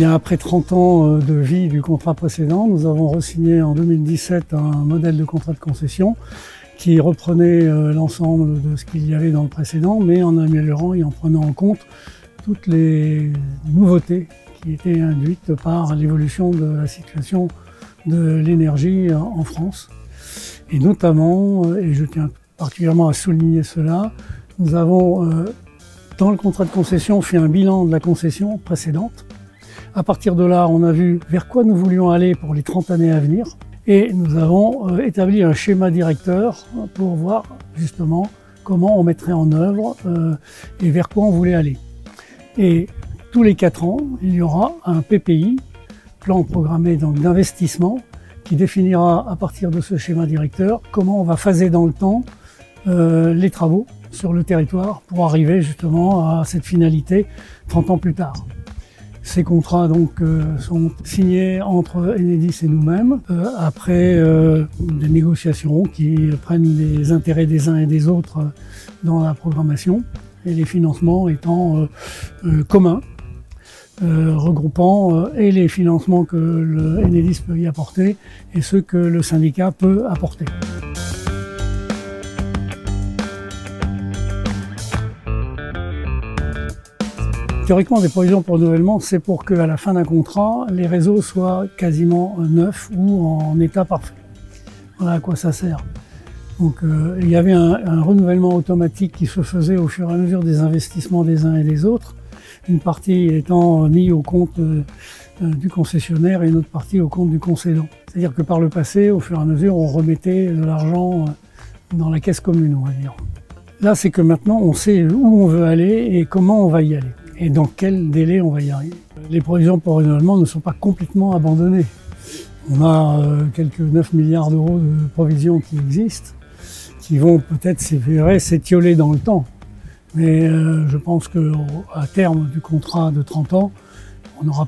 bien, après 30 ans de vie du contrat précédent, nous avons re-signé en 2017 un modèle de contrat de concession qui reprenait l'ensemble de ce qu'il y avait dans le précédent, mais en améliorant et en prenant en compte toutes les nouveautés qui étaient induites par l'évolution de la situation de l'énergie en France. Et notamment, et je tiens particulièrement à souligner cela, nous avons dans le contrat de concession fait un bilan de la concession précédente. À partir de là, on a vu vers quoi nous voulions aller pour les 30 années à venir. Et nous avons établi un schéma directeur pour voir justement comment on mettrait en œuvre et vers quoi on voulait aller. Et tous les 4 ans, il y aura un PPI, plan programmé d'investissement, qui définira à partir de ce schéma directeur comment on va phaser dans le temps les travaux sur le territoire pour arriver justement à cette finalité 30 ans plus tard. Ces contrats donc sont signés entre Enedis et nous-mêmes après des négociations qui prennent les intérêts des uns et des autres dans la programmation et les financements étant communs, regroupant et les financements que le Enedis peut y apporter et ceux que le syndicat peut apporter. Théoriquement, des provisions pour renouvellement, c'est pour qu'à la fin d'un contrat, les réseaux soient quasiment neufs ou en état parfait. Voilà à quoi ça sert. Donc, il y avait un renouvellement automatique qui se faisait au fur et à mesure des investissements des uns et des autres. Une partie étant mise au compte du concessionnaire et une autre partie au compte du concédant. C'est-à-dire que par le passé, au fur et à mesure, on remettait de l'argent dans la caisse commune, on va dire. Là, c'est que maintenant, on sait où on veut aller et comment on va y aller. Et dans quel délai on va y arriver. Les provisions pour renouvellement ne sont pas complètement abandonnées. On a quelques 9 milliards d'euros de provisions qui existent, qui vont peut-être s'étioler dans le temps. Mais je pense qu'à terme du contrat de 30 ans, on aura